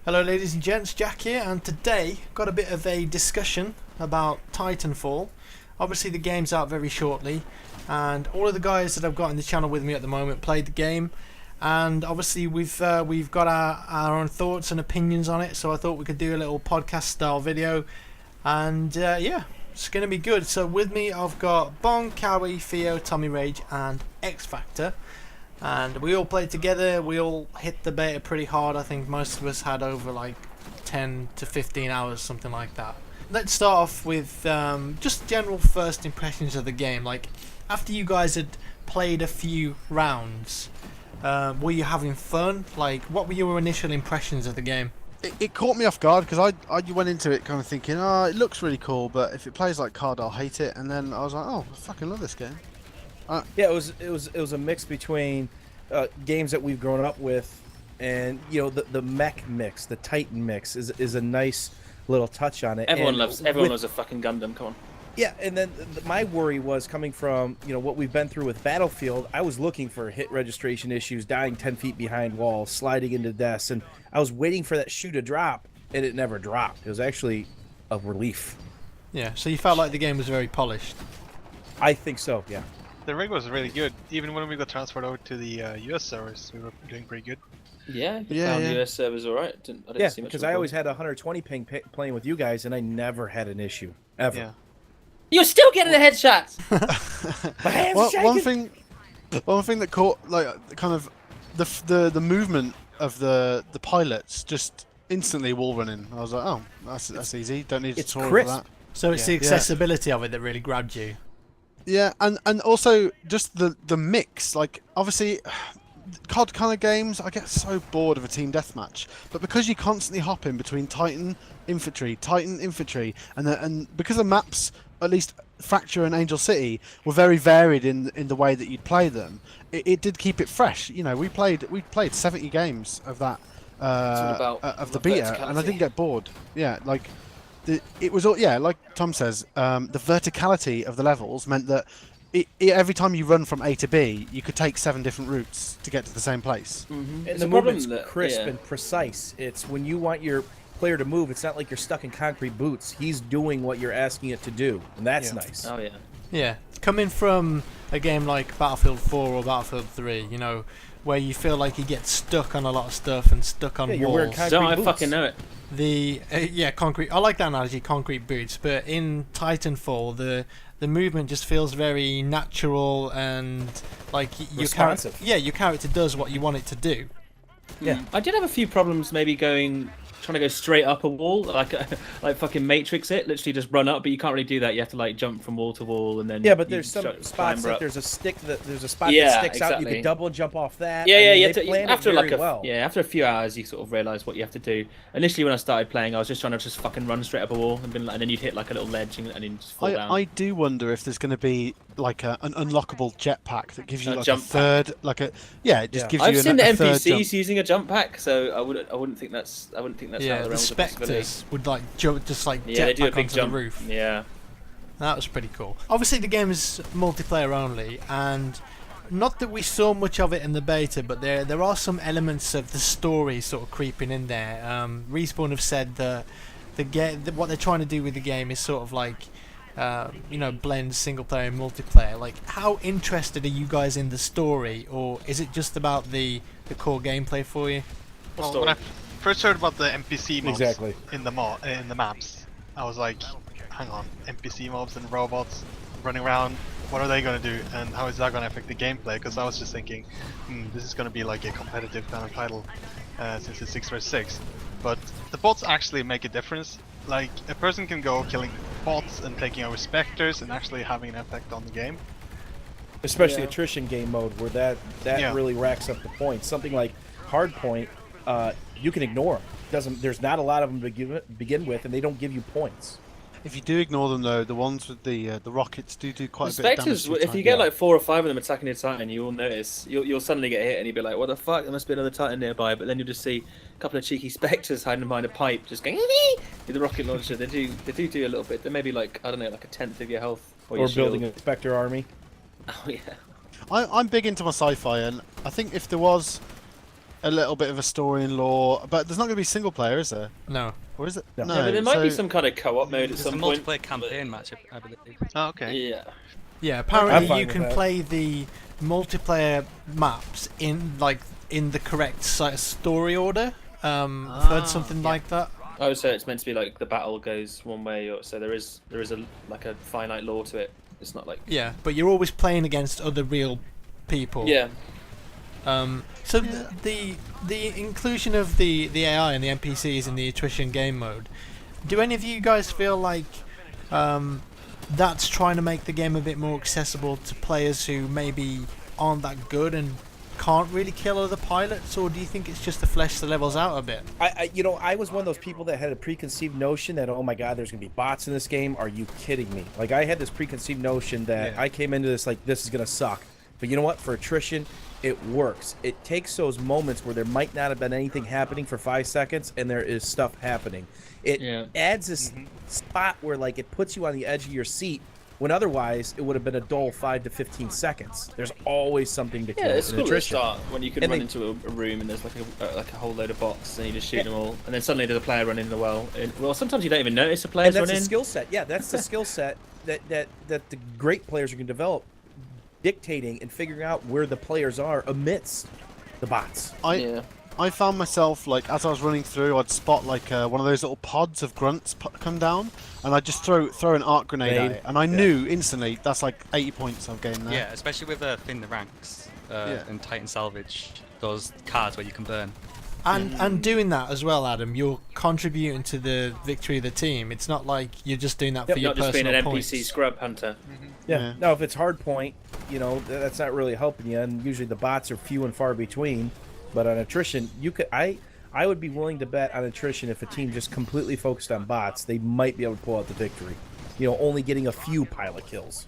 Hello ladies and gents, Jack here, and today got a bit of a discussion about Titanfall. Obviously the game's out very shortly, and all of the guys that I've got in the channel with me at the moment played the game, and obviously we've got our own thoughts and opinions on it, so I thought we could do a little podcast style video, and yeah, it's going to be good. So with me I've got Bong, Cowie, Theo, Tommy Rage and X Factor. And we all played together, we all hit the beta pretty hard. I think most of us had over like 10 to 15 hours, something like that. Let's start off with just general first impressions of the game. Like, after you guys had played a few rounds, were you having fun? Like, what were your initial impressions of the game? It caught me off guard because I went into it kind of thinking, oh, it looks really cool, but if it plays like COD, I'll hate it. And then I was like, oh, I fucking love this game. Yeah, it was a mix between games that we've grown up with, and the mech mix, the Titan mix is a nice little touch on it. Everyone loves a fucking Gundam. Come on. Yeah, and then my worry was coming from what we've been through with Battlefield. I was looking for hit registration issues, dying 10 feet behind walls, sliding into deaths, and I was waiting for that shoe to drop, and it never dropped. It was actually a relief. Yeah, so you felt like the game was very polished. I think so. Yeah. The rig was really good. Even when we got transferred over to the US servers, we were doing pretty good. Yeah, Yeah, found yeah. US servers alright. I didn't Yeah, see much because of a I always problem. had 120 ping playing with you guys, and I never had an issue ever. Yeah. You're still getting the headshots. My hands Well, shaking. one thing that caught like kind of the movement of the pilots, just instantly wall running. I was like, oh, that's easy. Don't need a It's tutorial crisp. for that. So it's Yeah. the accessibility of it that really grabbed you. Yeah, and also just the mix. Like, obviously, COD kind of games, I get so bored of a team deathmatch. But because you constantly hop in between Titan infantry, and because the maps, at least Fracture and Angel City, were very varied in the way that you'd play them, it did keep it fresh. We played 70 games of that of the beta, and I didn't get bored. Yeah, like. It was all, yeah, like Tom says, the verticality of the levels meant that every time you run from A to B, you could take 7 different routes to get to the same place. And It's the a problem movement's that- crisp yeah. and precise. It's when you want your player to move, it's not like you're stuck in concrete boots. He's doing what you're asking it to do, and that's Yeah. nice. Oh yeah. Yeah, coming from a game like Battlefield 4 or Battlefield 3, where you feel like you get stuck on a lot of stuff and stuck on Yeah, you're wearing walls. concrete Don't I boots. fucking know it? Yeah, concrete. I like that analogy, concrete boots. But in Titanfall, the movement just feels very natural and like your character. Responsive. Yeah, your character does what you want it to do. Yeah. I did have a few problems maybe trying to go straight up a wall, like fucking Matrix it, literally just run up, but you can't really do that. You have to like jump from wall to wall and then Yeah, but you there's some climb spots like up. there's a spot that Yeah, sticks out. You exactly. can double jump off that. Yeah, I yeah, mean, you they have to, planned it after very well. after a few hours you sort of realise what you have to do. Initially when I started playing I was just trying to just fucking run straight up a wall and then you'd hit like a little ledge and then just fall down. I do wonder if there's going to be like an unlockable jetpack that gives you A like a jump third, it just Yeah. gives I've you seen the a third jump. NPCs using a jump pack, so I wouldn't think that's out of the Yeah, realms the of possibility. spectres would like jump, just like Yeah, they do a jetpack big onto jump. the roof. Yeah. That was pretty cool. Obviously, the game is multiplayer only, and not that we saw much of it in the beta, but there are some elements of the story sort of creeping in there. Respawn have said that what they're trying to do with the game is sort of like blend single player and multiplayer. Like, how interested are you guys in the story, or is it just about the core gameplay for you? Well, story? when I first heard about the NPC mobs Exactly. in the maps, I was like, hang on, NPC mobs and robots running around. What are they going to do, and how is that going to affect the gameplay? Because I was just thinking, this is going to be like a competitive kind of title, since it's 6 vs 6. But the bots actually make a difference. Like, a person can go killing bots and taking over specters and actually having an effect on the game. Especially Yeah. attrition game mode, where that Yeah. really racks up the points. Something like hardpoint, you can ignore them. There's not a lot of them to begin with, and they don't give you points. If you do ignore them though, the ones with the rockets do quite The a bit of damage. spectres, to the if you Titan. get like 4 or 5 of them attacking your Titan, you will notice. You'll suddenly get hit and you'll be like, what the fuck? There must be another Titan nearby. But then you'll just see a couple of cheeky spectres hiding behind a pipe just going with the rocket launcher. They do a little bit. They may be like, I don't know, like a tenth of your health. Or your building shield. a Spectre army. Oh yeah. I'm big into my sci-fi, and I think if there was a little bit of a story and lore, but there's not going to be single player, is there? No. Or is it? No. Yeah, but there might be so- some kind of co-op mode at There's a some point. multiplayer campaign match, I believe. Oh, okay. Yeah. Yeah, I'm apparently fine you with can that. play the multiplayer maps in the correct story order. I've heard something like that. I would say it's meant to be like the battle goes one way, or so there is a like a finite law to it. It's not like Yeah, but you're always playing against other real people. yeah. So the inclusion of the AI and the NPCs in the attrition game mode, do any of you guys feel like that's trying to make the game a bit more accessible to players who maybe aren't that good and can't really kill other pilots, or do you think it's just to flesh the levels out a bit? I was one of those people that had a preconceived notion that, oh my god, there's gonna be bots in this game. Are you kidding me? Like, I had this preconceived notion that I came into this like, this is gonna suck. But you know what? For attrition, it works. It takes those moments where there might not have been anything happening for 5 seconds, and there is stuff happening. It adds this spot where like it puts you on the edge of your seat, when otherwise it would have been a dull 5 to 15 seconds. There's always something to kill. Yeah, it's in cool at the attrition. start when you can And run they- into a room and there's like a whole load of bots and you just shoot them all, and then suddenly there's a player running in the well. Well, sometimes you don't even notice a And player's that's running. the skill set. Yeah, that's the skill set that the great players are going to develop, dictating and figuring out where the players are amidst the bots. I found myself, like, as I was running through, I'd spot like one of those little pods of grunts come down, and I'd just throw an arc grenade at it, and I knew instantly that's like 80 points I've gained there. Yeah, especially with thin the ranks Yeah. and Titan Salvage, those cards where you can burn. And doing that as well, Adam, you're contributing to the victory of the team. It's not like you're just doing that for your Not just being personal an NPC points. scrub hunter. Yeah. Now, if it's hard point, that's not really helping you, and usually the bots are few and far between. But on attrition, I would be willing to bet on attrition if a team just completely focused on bots, they might be able to pull out the victory. Only getting a few pilot kills.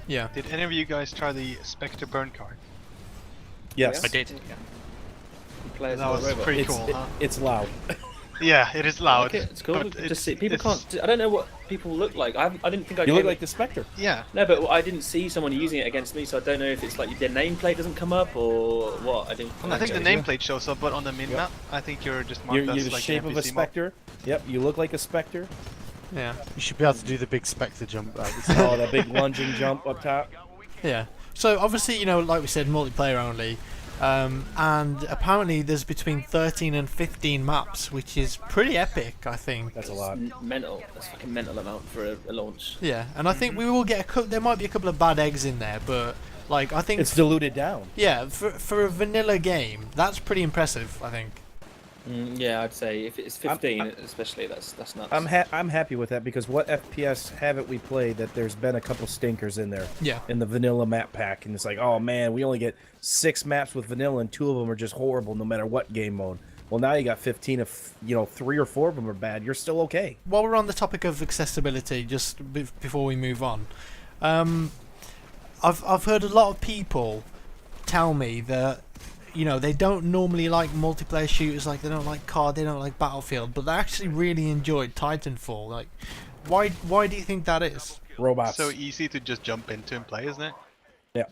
Yeah. Did any of you guys try the Spectre burn card? Yes, I did. Yeah. Players That are was robot. pretty cool, huh? It's loud. Yeah, it is loud. Okay, it's cool. but Just see, people it's- can't. I don't know what people look like. I didn't think I. You look like the Spectre. Yeah. No, but I didn't see someone using it against me, so I don't know if it's like their nameplate doesn't come up or what. I didn't. I think the Okay. nameplate shows up, but on the min-map, I think you're just marked You're as the like shape an of a NPC mob. Spectre. Yep, you look like a Spectre. Yeah. You should be able to do the big Spectre jump. Oh, that big lunging jump up top. Yeah. So obviously, like we said, multiplayer only. And apparently there's between 13 and 15 maps, which is pretty epic, I think. That's a lot. Mental. That's fucking mental amount for a launch. Yeah, and I think we will get there might be a couple of bad eggs in there, but like I think It's diluted down. yeah, for a vanilla game, that's pretty impressive, I think. Yeah, I'd say if it's 15, especially, that's nuts. I'm happy with that because what FPS have it we play that there's been a couple stinkers in there. Yeah. In the vanilla map pack, and it's like, oh man, we only get 6 maps with vanilla, and 2 of them are just horrible no matter what game mode. Well, now you got 15 of 3 or 4 of them are bad. You're still okay. While we're on the topic of accessibility, just before we move on, I've heard a lot of people tell me that they don't normally like multiplayer shooters, like they don't like COD, they don't like Battlefield, but they actually really enjoyed Titanfall. Like, why do you think that is? Robots. So easy to just jump into and play, isn't it?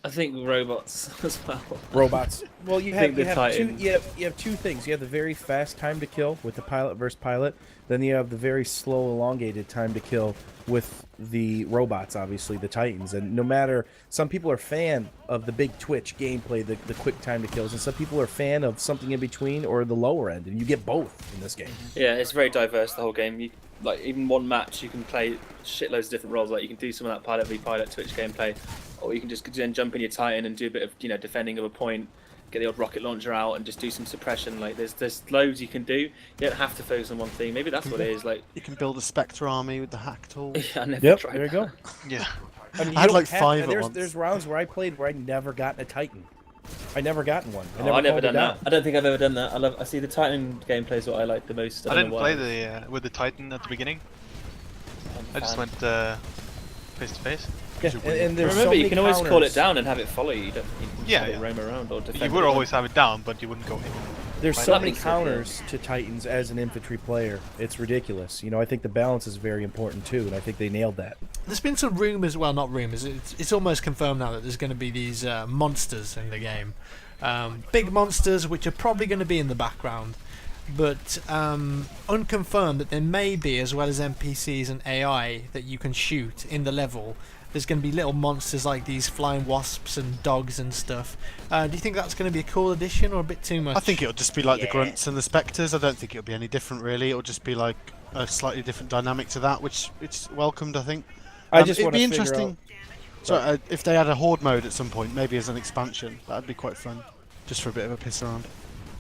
I think robots as well. Robots. Well, you think have, the Titan- you have 2 things. You have the very fast time to kill with the pilot versus pilot. Then you have the very slow, elongated time to kill with the robots, obviously, the Titans. And no matter, some people are fan of the big Twitch gameplay, the quick time to kills, and some people are fan of something in between or the lower end, and you get both in this game. Yeah, it's very diverse, the whole game. Like, even one match, you can play shitloads of different roles. Like, you can do some of that pilot v pilot Twitch gameplay, or you can just then jump in your Titan and do a bit of defending of a point, get the old rocket launcher out and just do some suppression. Like, there's loads you can do. You don't have to focus on one thing. Maybe that's what it is. Like, You can build a Spectre army with the hack tool. yeah, I never Yep, tried there you that. go. Yeah. I mean, I had you like don't 5 at there's, once. There's rounds where I played where I never got a Titan. I never gotten one. Oh, I've never called it done down. that. I don't think I've ever done that. I see the Titan gameplay is what I like the most. I don't didn't know play why. with the Titan at the beginning. I just fan. went face to face. Yeah, and there's Remember, so you many can always call it counters. down and have it follow you. You don't you can Yeah, sort of yeah. roam around or defend. You would it. always have it down, but you wouldn't go in. There's Why so not? many Think so, yeah. counters to Titans as an infantry player. It's ridiculous. I think the balance is very important too, and I think they nailed that. There's been some rumours, well, not rumours, it's almost confirmed now that there's going to be these monsters in the game. big monsters which are probably going to be in the background, but unconfirmed that there may be, as well as NPCs and AI that you can shoot in the level. There's going to be little monsters like these flying wasps and dogs and stuff. Do you think that's going to be a cool addition or a bit too much? I think it'll just be like the grunts and the spectres. I don't think it'll be any different really. It'll just be like a slightly different dynamic to that, which it's welcomed, I think. I just it'd want be to interesting. So if they had a horde mode at some point, maybe as an expansion, that'd be quite fun, just for a bit of a piss around.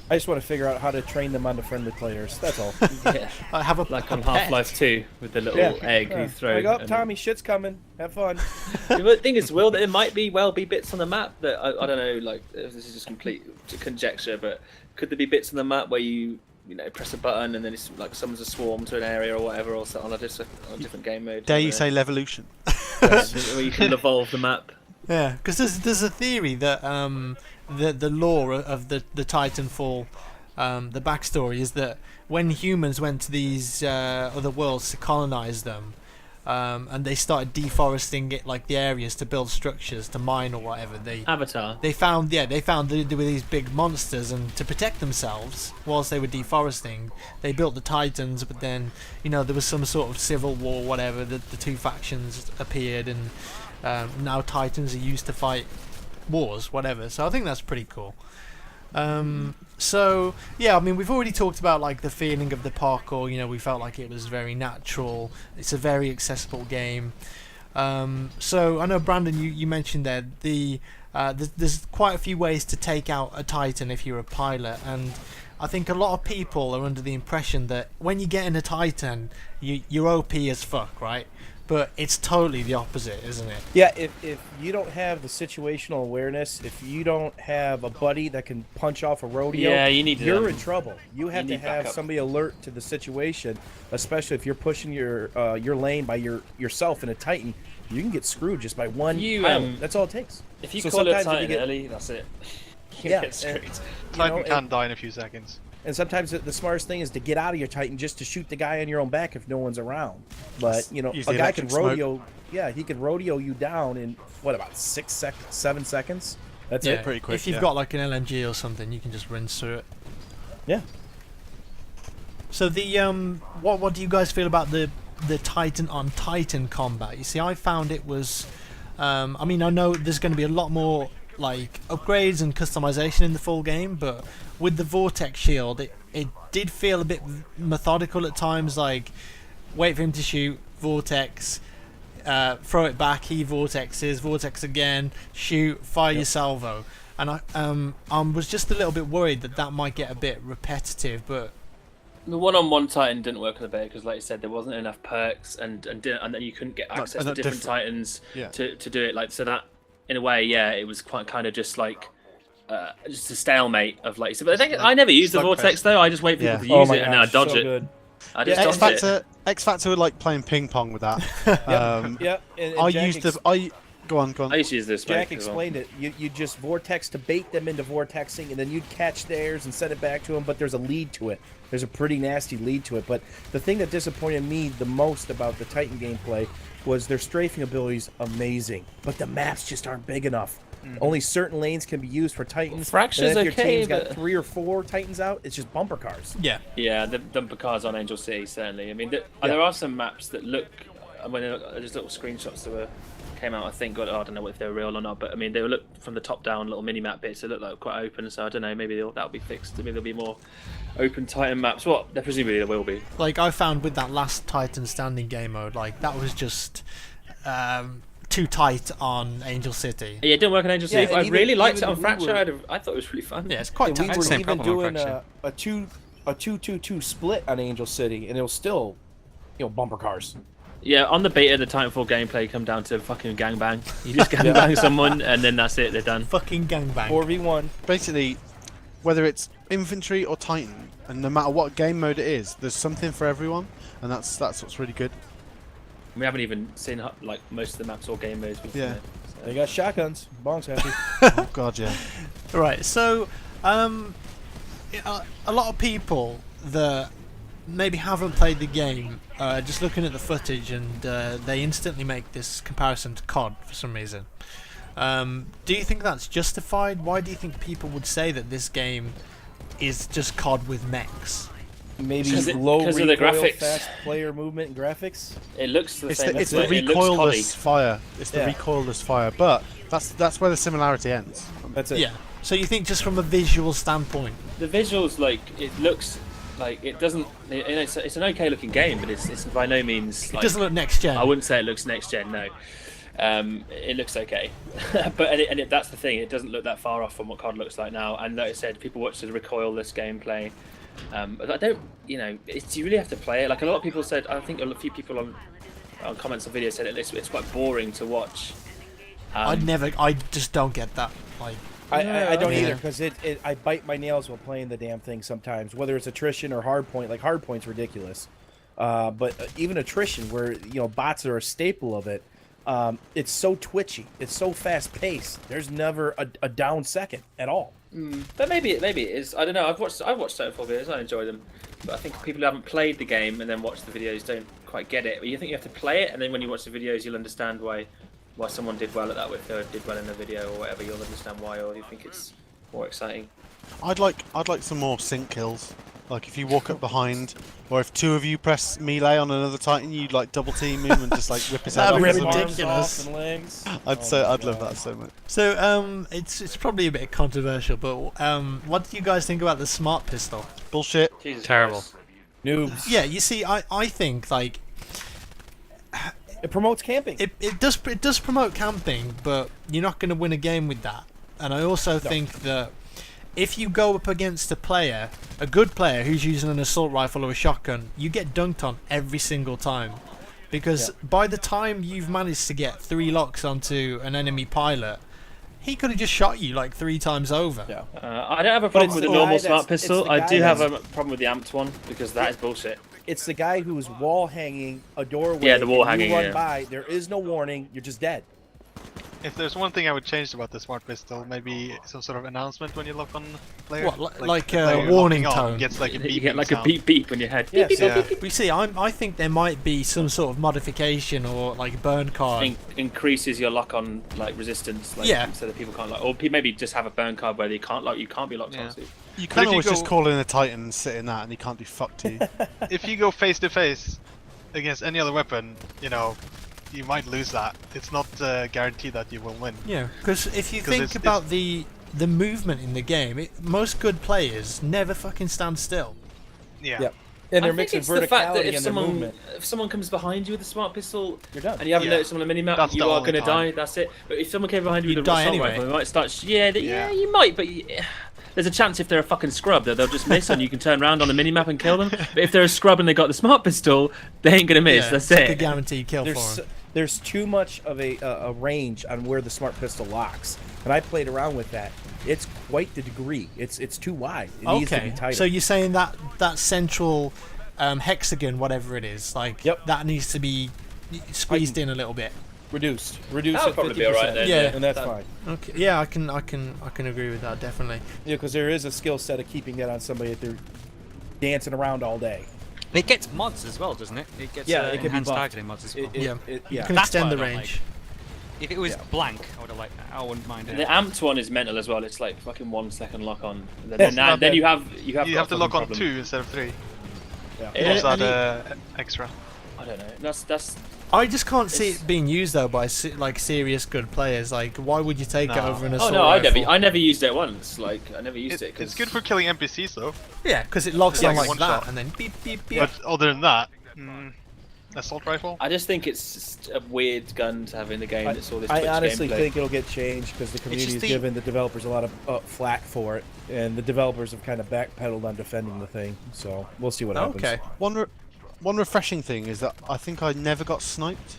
I just want to figure out how to train them onto friendly players. That's all. Yeah. I have a Like a on pet. Half-Life 2 with the little egg you throw. Like, oh, and- Tommy, shit's coming. Have fun. The thing is, Will, there might be bits on the map that I don't know. Like this is just complete conjecture, but could there be bits on the map where you press a button and then it's like summons a swarm to an area or whatever, or on a different game mode? Dare you say Levolution? where you can evolve the map? Yeah, because there's a theory that the lore of the Titanfall, the backstory is that when humans went to these other worlds to colonize them, and they started deforesting it, like the areas to build structures to mine or whatever, Avatar. they found there were these big monsters, and to protect themselves whilst they were deforesting, they built the Titans. But then there was some sort of civil war, whatever. The two factions appeared, and now Titans are used to fight wars, whatever. So I think that's pretty cool. So yeah, I mean, we've already talked about like the feeling of the parkour. We felt like it was very natural. It's a very accessible game. So I know, Brandon, you mentioned there there's quite a few ways to take out a Titan if you're a pilot, and I think a lot of people are under the impression that when you get in a Titan, you're OP as fuck, right? But it's totally the opposite, isn't it? Yeah, if you don't have the situational awareness, if you don't have a buddy that can punch off a rodeo, Yeah, you're in trouble. You have to need have backup. somebody alert to the situation, especially if you're pushing your lane by yourself in a Titan. You can get screwed just by one pilot. That's all it takes. If you So call it a sometimes if you Titan get- early, that's it. You Yeah, get screwed. Titan and- can die in a few seconds. And sometimes the smartest thing is to get out of your Titan just to shoot the guy on your own back if no one's around. But a Usually guy can electric smoke. rodeo. Yeah, he can rodeo you down in about 7 seconds. That's it. pretty quick, If you've yeah. got like an LMG or something, you can just rinse through it. Yeah. So the what do you guys feel about the Titan on Titan combat? You see, I found it was, I mean, I know there's going to be a lot more like upgrades and customization in the full game, but with the vortex shield, it did feel a bit methodical at times. Like, wait for him to shoot, vortex, throw it back, he vortexes, vortex again, shoot, fire your salvo. And I was just a little bit worried that might get a bit repetitive, but The one-on-one Titan didn't work on the beta because, like you said, there wasn't enough perks, and then you couldn't get access to not different different. Titans Yeah. to do it. Like, so that, in a way, yeah, it was quite kind of just like just a stalemate of like. But I think I never used the Slugfest. vortex though. I just wait for Yeah. people to use my it and then I gosh, dodge so it. Good. I just X dodged it. Factor, X Factor were like playing ping pong with that. Yep. And I Jack used to. Go on. I used to use this. Jack mate, as well. explained it. You just vortex to bait them into vortexing, and then you'd catch theirs and send it back to them. But there's a lead to it. There's a pretty nasty lead to it. But the thing that disappointed me the most about the Titan gameplay was their strafing abilities amazing, but the maps just aren't big enough. Only certain lanes can be used for Titans. Fracture's and if your okay, team's got but- 3 or 4 Titans out, it's just bumper cars. yeah. Yeah, the bumper cars on Angel City certainly. I mean, there are some maps that look. I mean, there's little screenshots that came out. I think. I don't know if they're real or not, but I mean, they look from the top down, little mini map bits. They look like quite open. So I don't know. Maybe that'll be fixed. Maybe there'll be more open Titan maps. What? There presumably there will be. Like I found with that last Titan standing game mode, like that was just too tight on Angel City. Yeah, it didn't work on Angel Yeah, City. and I even- really liked it even on we Fracture. were- I thought it was really fun. Yeah, it's quite And we tactical. were Same even problem on doing Fracture. a 2-2-2 split on Angel City, and it was still, bumper cars. Yeah, on the beta, the Titanfall gameplay come down to fucking gangbang. You just gangbang someone, and then that's it. They're done. Fucking gangbang. 4v1. Basically, whether it's infantry or Titan, and no matter what game mode it is, there's something for everyone, and that's what's really good. We haven't even seen like most of the maps or game modes. Yeah. They got shotguns. Bong's happy. Oh god, yeah. Right, so a lot of people that maybe haven't played the game, just looking at the footage, and they instantly make this comparison to COD for some reason. Do you think that's justified? Why do you think people would say that this game is just COD with mechs? Maybe 'Cause it- low 'cause recoil, of the graphics. fast player movement and graphics. It looks the It's same. the, it's the doesn't it? It looks recoilless COD-y. fire. It's the Yeah. recoilless fire. But that's where the similarity ends. That's it. Yeah. So you think just from a visual standpoint? The visuals, like, it looks like it doesn't. It's an okay looking game, but it's by no means. It Like, doesn't look next gen. I wouldn't say it looks next gen. No, it looks okay, but that's the thing. It doesn't look that far off from what COD looks like now. And like I said, people watch the recoilless gameplay. But I don't. Do you really have to play it? Like a lot of people said. I think a few people on comments on videos said it's quite boring to watch. I just don't get that. Like, I don't Yeah. either because I bite my nails while playing the damn thing sometimes, whether it's attrition or hardpoint. Like hardpoint's ridiculous, but even attrition, where bots are a staple of it, it's so twitchy, it's so fast paced. There's never a down second at all. But maybe it is. I don't know. I've watched TitanFall videos. I enjoy them, but I think people who haven't played the game and then watch the videos don't quite get it. But you think you have to play it, and then when you watch the videos, you'll understand why someone did well at that with or did well in the video or whatever. You'll understand why, or you think it's more exciting. I'd like some more sync kills. Like if you walk up behind, or if two of you press melee on another Titan, you'd like double team him and just like rip his head That'd off. be as a ridiculous. joke. Arms off and legs. I'd love that so much. so it's probably a bit controversial, but what do you guys think about the smart pistol? Bullshit. Jesus Terrible. Christ. Noobs. Yeah, you see, I think like It promotes camping. it does promote camping, but you're not going to win a game with that. And I also think that if you go up against a good player who's using an assault rifle or a shotgun, you get dunked on every single time. Because by the time you've managed to get 3 locks onto an enemy pilot, he could have just shot you like 3 times over. Yeah. I don't have a problem it's with the the normal guy smart that's- it's pistol. the I guy do have a that's- problem with the amped one because that is bullshit. It's the guy who's wall hanging a doorway. Yeah, the wall and hanging, You run yeah. by. There is no warning. You're just dead. If there's one thing I would change about the smart pistol, maybe some sort of announcement when you lock on player. What, like the a player warning locking on tone? Gets like a beeping You get like sound. a beep beep on your head. Yes. Beep, beep, Yeah. beep, beep, We see, I think there might be some sort of modification or like burn card. beep. Increases your lock on like resistance. Like, Yeah. So that people can't lock, or maybe just have a burn card where you can't be locked Yeah. onto. You But can if you always just go- call in a Titan and sit in that, and he can't do fuck to you. If you go face to face against any other weapon, you might lose that. It's not guaranteed that you will win. Yeah, because if you 'Cause think it's- about the movement in the game, most good players never fucking stand still. Yeah. Yep. And they're I think mixing it's the fact that verticality if and their movement. someone comes behind you with a smart pistol You're done. and you haven't Yeah. noticed on the minimap, That's you the are only going to time. die. That's it. But if someone came behind you You'd with a die assault anyway. rifle, they might start. Yeah, Yeah. you might, but there's a chance if they're a fucking scrub that they'll just miss and you can turn around on the minimap and kill them. But if they're a scrub and they got the smart pistol, they ain't going to miss. Yeah, That's it's like a it. guaranteed kill for There's him. there's too much of a range on where the smart pistol locks, and I played around with that. It's quite the degree. It's too wide. It needs to be Okay, tighter. so you're saying that central hexagon, whatever it is, like Yep. that needs to be squeezed in a little bit. reduce That'll at 50%. probably be alright then. Yeah. and that's That- fine. Okay, yeah, I can agree with that definitely. Yeah, because there is a skill set of keeping that on somebody if they're dancing around all day. It gets mods as well, doesn't it? It gets Yeah, it can be enhanced buffed. targeting mods as well. Yeah. Yeah. You can That's extend what the I don't range. If it was Yeah. blank, I would have liked that. I wouldn't mind And it. the amped one is mental as well. It's like fucking 1 second lock on. And Yeah, then, it's not then bad. you have You got have to a lock on fucking 2 problem. instead of 3. Yeah. Yeah, What's and that extra? I don't know. That's I just can't see It's- it being used though by like serious good players. Like, why would you take it No. over an Oh assault no, rifle? I never used it once. Like I never used it. It's 'cause- good for killing NPCs though. Yeah, because it locks Yeah, on like like one that, shot. and then beep beep beep. But other than that, assault rifle. I just think it's just a weird gun to have in the game. That's all this. I Twitch honestly gameplay. think it'll get changed because the community just has the- given the developers a lot of flack for it, and the developers have kind of backpedaled on defending the thing. So we'll see what happens. Okay, One refreshing thing is that I think I never got sniped.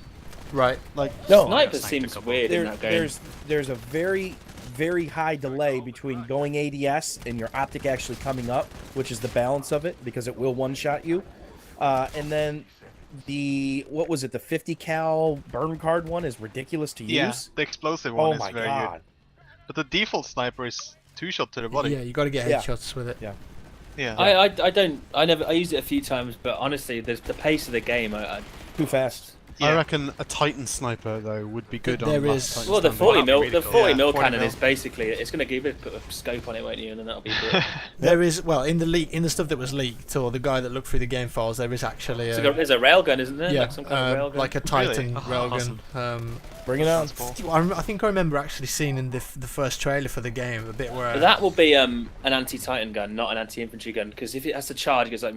right. Like No, Sniper Sniped a seems couple. weird in that game. there's a very high delay between going ADS and your optic actually coming up, which is the balance of it because it will one-shot you, and then what was it, the 50 cal burn card one is ridiculous to Yeah, use. the explosive one Oh is my very god. good. But the default sniper is 2-shot to the body. Yeah, you got to get Yeah. headshots with it. Yeah. Yeah. I used it a few times, but honestly, the pace of the game, Too fast. I Yeah. reckon a Titan sniper though would be good on There last is- Titan Well, the standard. 40 That'd be mil, really the cool. 40 Yeah, mil 40 cannon mil. is basically it's going to give it put a scope on it, won't you? And then that'll be good. There is, well, in the stuff that was leaked, or the guy that looked through the game files, there is actually There's a railgun, isn't there? yeah, Like some kind of railgun. like a Titan Really? Oh, railgun. awesome. Bring it on. I think I remember actually seeing in the first trailer for the game a bit where But that will be an anti-Titan gun, not an anti-infantry gun, because if it has to charge, it goes like.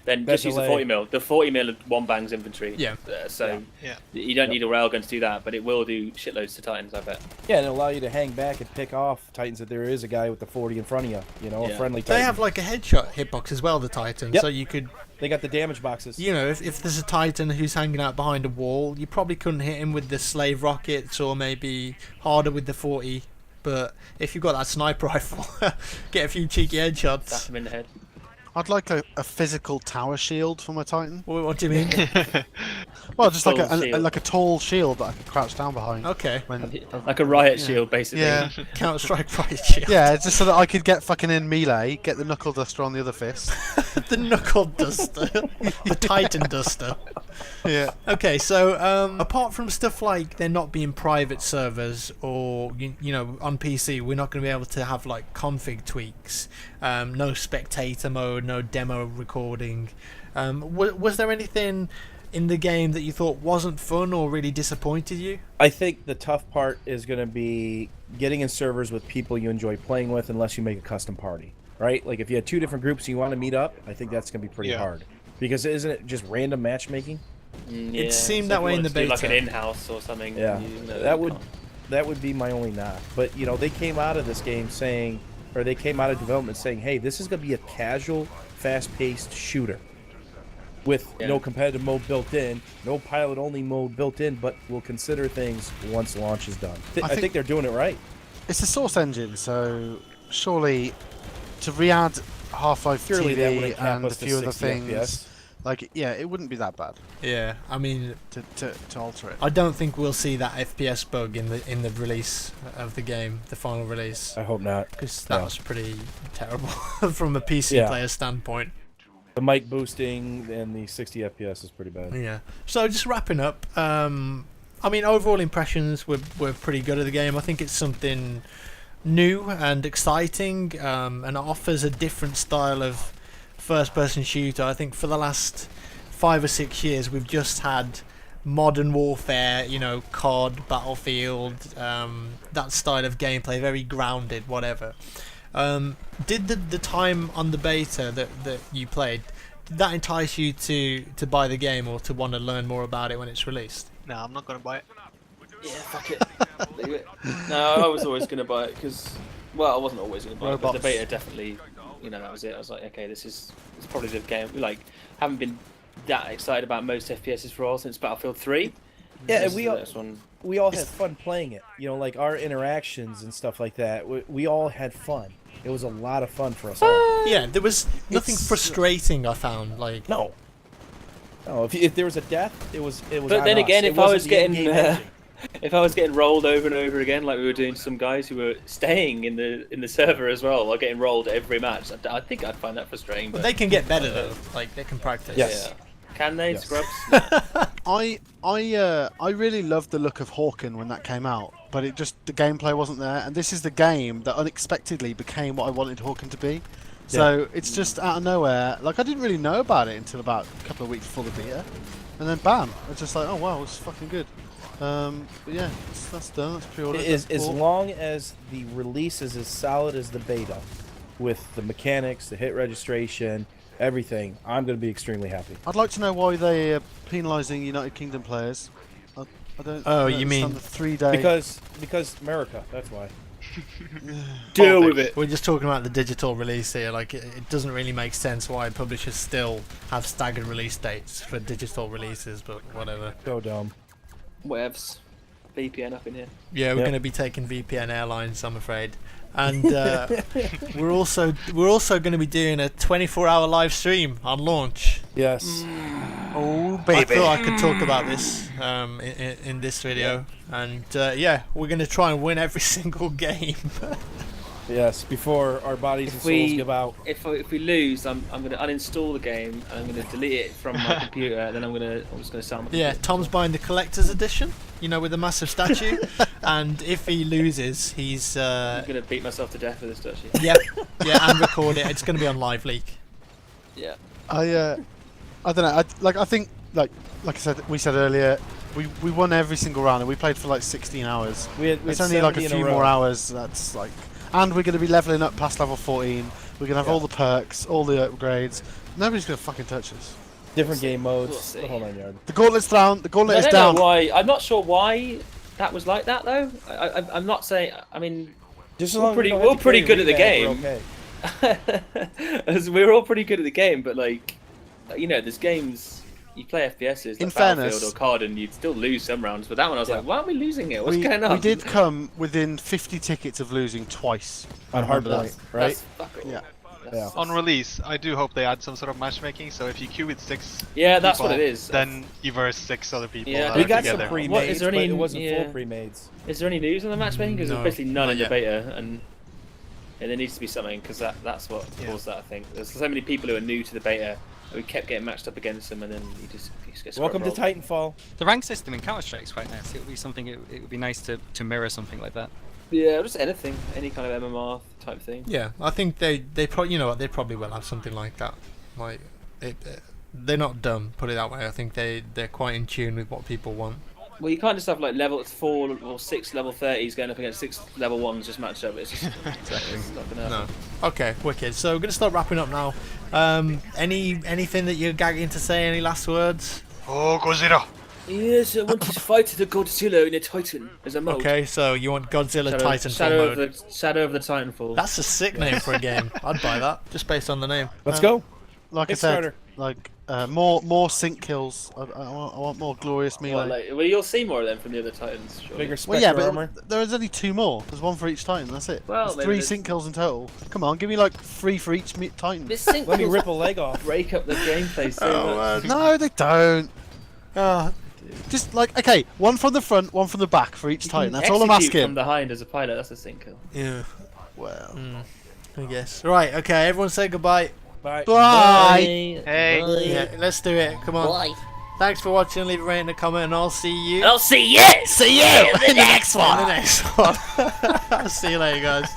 Then Better just use the lay. 40 mil. The 40 mil one bangs infantry. Yeah. So Yeah. you don't need a railgun to do that, but it will do shitloads to Titans, I bet. Yeah, and it'll allow you to hang back and pick off Titans if there is a guy with the 40 in front of you. You know, a Yeah. friendly Titan. they have like a headshot hitbox as well, the Titans. Yep. So you could, They got the damage boxes. you know, if there's a Titan who's hanging out behind a wall, you probably couldn't hit him with the slave rockets, or maybe harder with the 40. But if you've got that sniper rifle, get a few cheeky Zap headshots. him in the head. I'd like a physical tower shield for my Titan. What do you mean? Well, just like Tall shield. like a tall shield that I could crouch down behind. Okay. When, Like a riot yeah. shield, basically. Yeah, Counter Strike Riot Shield. yeah, just so that I could get fucking in melee, get the knuckle duster on the other fist. The knuckle duster. The Titan duster. Yeah. Okay, so apart from stuff like there not being private servers, or you know, on PC we're not going to be able to have like config tweaks, no spectator mode, no demo recording. Was there anything in the game that you thought wasn't fun or really disappointed you? I think the tough part is going to be getting in servers with people you enjoy playing with, unless you make a custom party, right? Like if you had two different groups and you want to meet up, I think that's going to be pretty Yeah. hard. Because isn't it just random matchmatching? Yeah. seemed So that if you way in wanted the to do like an beta. in-house or something. Yeah, you know, that you would can't. that would be my only knock. But you know, they came out of this game saying, or they came out of development saying, "Hey, this is going to be a casual, fast-paced shooter with Yeah. no competitive mode built in, no pilot-only mode built in, but we'll consider things once launch is done." I think- think they're doing it right. It's a source engine, so surely to re-add Half-Life Surely that TV wouldn't cap and a us to few other 60 things, FPS. like yeah, it wouldn't be that bad Yeah, I mean, to alter it. I don't think we'll see that FPS bug in the release of the game, the final release, I hope not. because that Yeah. was pretty terrible from a PC Yeah. player standpoint. The mic boosting and the 60 FPS is pretty bad. Yeah. So just wrapping up, I mean, overall impressions were pretty good of the game. I think it's something new and exciting, and offers a different style of first-person shooter. I think for the last 5 or 6 years, we've just had modern warfare, you know, COD, Battlefield, that style of gameplay, very grounded, whatever. Did the time on the beta that you played, did that entice you to buy the game or to want to learn more about it when it's released? No, I'm not gonna buy it. Yeah, fuck it. Leave it. No, I was always going to buy it because, well, I wasn't always going to buy it, but the Robots. beta definitely, you know, that was it. I was like, okay, it's probably the game. Like, haven't been that excited about most FPSs for a while since Battlefield 3. Yeah, This and is we the all, next one. we all had fun playing it. You know, like our interactions and stuff like that. We all had fun. It was a lot of fun for us all. Yeah, there was nothing It's- frustrating, I found. Like, No. No, if there was a death, it was. But on then us. again, It if I wasn't was the getting in-game engine. if I was getting rolled over and over again, like we were doing to some guys who were staying in the server as well, or getting rolled every match, I think I'd find that frustrating. but But they can get better though. Like, they can practice. Yes. yeah. Can they, Yes. scrubs? I really loved the look of Hawken when that came out, but it just the gameplay wasn't there, and this is the game that unexpectedly became what I wanted Hawken to be. So it's just out of nowhere. Like I didn't really know about it until about a couple of weeks before the beta, and then bam, it's just like, oh wow, it's fucking good. But yeah, that's done. That's pre-ordered. As that's cool. long as the release is as solid as the beta, with the mechanics, the hit registration, everything, I'm going to be extremely happy. I'd like to know why they are penalising United Kingdom players. I don't. Oh, I don't you mean- understand the 3-day? Because America, that's why. Deal with it. We're just talking about the digital release here. Like, it doesn't really make sense why publishers still have staggered release dates for digital releases, but whatever. Go dumb. Whatevs. VPN up in here. Yeah, we're Yep. going to be taking VPN Airlines, I'm afraid. And we're also going to be doing a 24-hour live stream on launch. Yes. Oh I thought I could talk about this in this video, and yeah, we're going to try and win every single game. Yes, before our bodies and If souls we give out. if we lose, I'm gonna uninstall the game and I'm gonna delete it from my computer. Then I'm just gonna sell my Yeah, computer. Tom's buying the collector's edition, you know, with the massive statue. And if he loses, he's I'm gonna beat myself to death with this statue. yeah, and record it. It's going to be on live leak. Yeah. I don't know. I think like I said, we said earlier, we won every single round and we played for like 16 hours. It's only like a 70 in few row. more hours. That's like, and we're going to be leveling up past level 14. We're going to have all the perks, all the upgrades. Nobody's going to fucking touch us. Different game We'll modes. see. The whole 9 yards. The gauntlet's down. The gauntlet I is don't down. know why. I'm not sure why that was like that though. I'm not saying. I mean, Just as We're long pretty- as we don't have we're to pretty carry good at the rebound, game. we're okay. as we're all pretty good at the game, but like, you know, there's games you play FPSs like In Battlefield fairness- or COD, and you'd still lose some rounds. But that one, I was Yeah. like, why are we losing it? What's we, going on? we did come within 50 tickets of losing twice. On Remember that. hardpoint, right? That's fuck all. Yeah. Yeah. On release, I do hope they add some sort of matchmaking. So if you queue with 6 Yeah, that's what people, it is. then you verse 6 other people. Yeah, that We are got together. some pre-mades, What, is there but any- it wasn't yeah. full pre-mades. Is there any news on the matchmaking? Because No, there's basically none not in the yet. beta, and there needs to be something because that's what Yeah. caused that. I think there's so many people who are new to the beta. And we kept getting matched up against them, and then you just get Welcome to scrub-rolled. Titanfall. The rank system in Counter Strike is quite nice. It would be something. It would be nice to mirror something like that. Yeah, just anything, any kind of MMR type thing. Yeah, I think they probably, you know what, they probably will have something like that. Like they're not dumb, put it that way. I think they're quite in tune with what people want. Well, you can't just have like level 4 or 6 level 30s going up against 6 level 1s just matched up. It's just it's not gonna No. happen. Okay, wicked. So we're gonna start wrapping up now. Anything that you're gagging to say? Any last words? Oh, Godzilla! Yes, I want to fight the Godzilla in a Titan as a mode. Okay, so you want Godzilla Titanfall Shadow mode? of the Shadow of the Titanfall. That's a sick name for a game. I'd buy that just based on the name. Let's go. Like I said, Kickstarter. like more sync kills. I want more glorious melee. Well, you'll see more of them from the other Titans. Surely. Bigger Well, Spectre yeah, but armor. there's only 2 more. There's 1 for each Titan. That's it. Well, there's maybe 3 there's- sync kills in total. Come on, give me like 3 for each Titan. This sync Let me kills rip a leg off. break up the gameplay so much. No, they don't. Just like, okay, 1 from the front, 1 from the back for each You Titan. can That's all I'm execute asking. From behind as a pilot, that's a sync kill. Yeah. Well, I guess. Right. Okay. Everyone say goodbye. Bye. bye. Hey! Yeah. Let's do it. Come on. Thanks for watching. Leave a rating and a comment, and I'll see you. I'll see you. See you in the next one. See you later, guys.